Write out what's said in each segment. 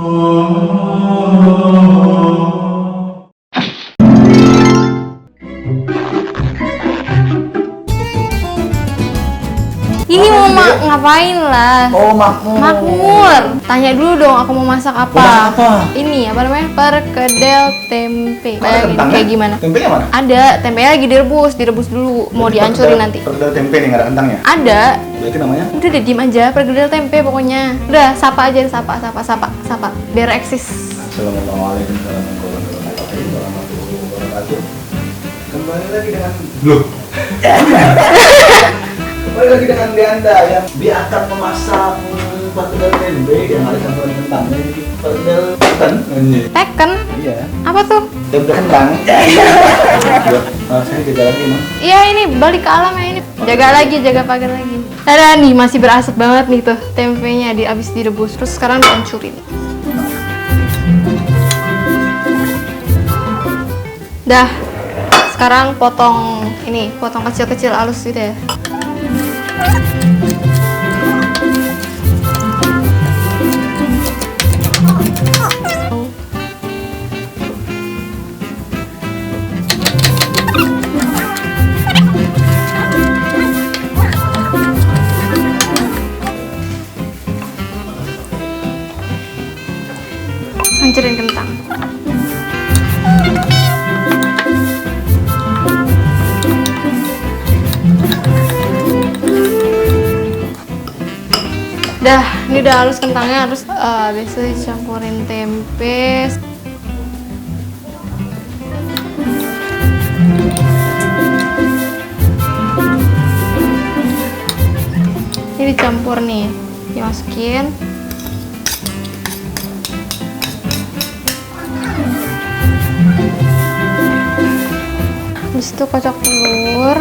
Ini mau ngapain lah? Oh, makmur. Makmur. Tanya dulu dong, aku mau masak apa? Masak apa? Ini apa namanya? Perkedel tempe. Bayangin Kentangnya? kayak gimana? Tempenya mana? Ada, tempenya lagi direbus dulu. Mau dihancurin nanti. Perkedel tempe nih, nggak ada kentangnya? Ada. Berarti namanya? Udah deh, diem aja. Perkedel tempe pokoknya. Udah, sapa aja, sapa. Biar eksis. Assalamualaikum warahmatullahi wabarakatuh. Kembali lagi dengan Loh. Kembali lagi dengan Deanda yang akan memasak perkedel tempe yang ada campuran kentangnya. Perkedel Teken? Iya. Apa tuh? Tempe kentang. Saya jaga lagi, Mang. Iya, ini balik ke alam ya ini. Jaga pagar lagi. Ada nih, masih berasap banget nih tuh tempenya abis direbus. Terus sekarang dihancurin. Dah. Sekarang potong kecil-kecil halus gitu ya. Hancurin kentang. Dah, ini udah halus kentangnya, harus biasa dicampurin tempe. Ini dicampur nih, dimasukin. Habis itu kocok telur.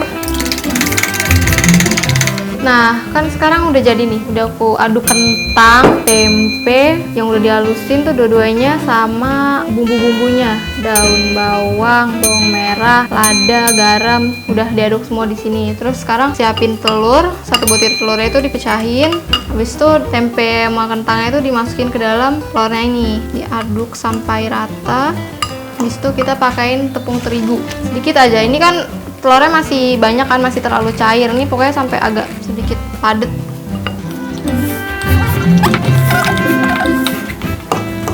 Nah, kan sekarang udah jadi nih, udah aku aduk kentang, tempe yang udah dihalusin tuh dua-duanya sama bumbu-bumbunya, daun bawang, bawang merah, lada, garam, udah diaduk semua di sini. Terus sekarang siapin telur, satu butir telurnya itu dipecahin. Habis itu tempe sama kentangnya itu dimasukin ke dalam telurnya ini, diaduk sampai rata. Habis itu kita pakein tepung terigu sedikit aja. Ini kan telurnya masih banyak kan, masih terlalu cair. Ini pokoknya sampai agak sedikit padat.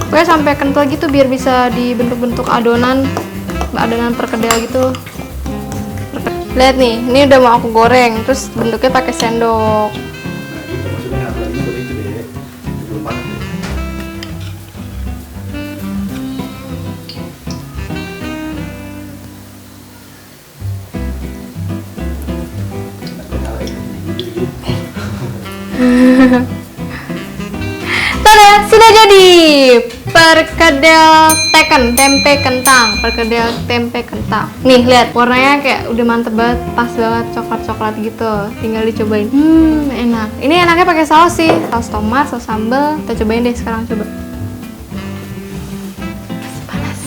Pokoknya sampai kental gitu biar bisa dibentuk-bentuk adonan perkedel gitu. Lihat nih, ini udah mau aku goreng. Terus bentuknya pakai sendok. Tada, sudah jadi perkedel tempe kentang. Nih lihat, warnanya kayak udah mantep banget, pas banget, coklat gitu. Tinggal dicobain. Enak. Ini enaknya pakai saus sih, saus tomat, saus sambal. Kita cobain deh sekarang, coba. Masih panas.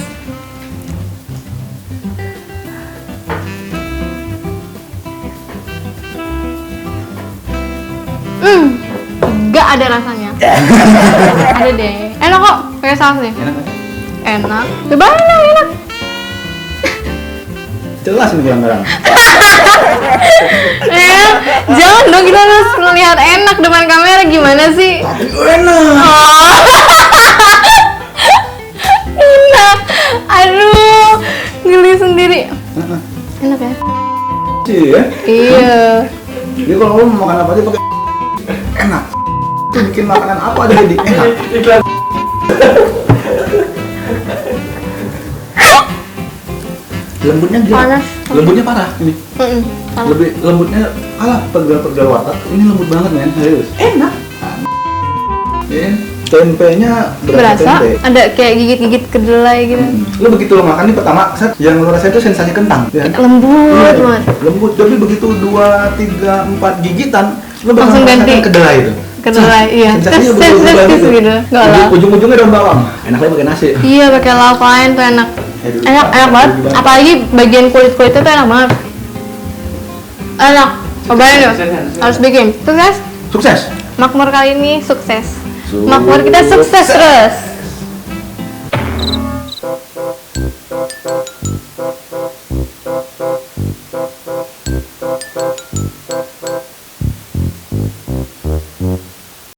Gak ada rasanya. Ada deh. Enak kok, pakai saus nih. Enak. Coba enak. Jelas ini pelanggaran. Jangan dong, kita harus melihat enak depan kamera, gimana sih? Enak. Oh. Enak. Aduh, geli sendiri. Enak ya? Iya. Iya. Jadi kalau lo mau makan apa aja pakai enak. Itu bikin makanan apa aja jadi enak. Lembutnya gila. Panas. Lembutnya parah ini. Panas. Lebih lembutnya kalah perkedel warteg. Ini lembut banget men, serius. Enak. Ya, tempenya Berasa tempe. ada kayak gigit-gigit kedelai gitu. Lo begitu lo makan nih pertama, yang lo rasain itu sensasi kentang, ya? Lembut banget. Lembut, tapi begitu 2, 3, 4 gigitan, lo bakal Langsung ganti. merasakan kedelai itu. Kedelai, iya. Sensasinya berubah gitu. Enggak lah. Ujung-ujungnya daun bawang. Enak lagi pakai nasi. Iya, pakai lauk lain tuh enak. Enak banget. Apalagi bagian kulit-kulitnya tuh enak banget. Enak. Cobain yuk. Harus bikin. Sukses. Sukses. Makmur kali ini sukses. Makmur kita sukses terus.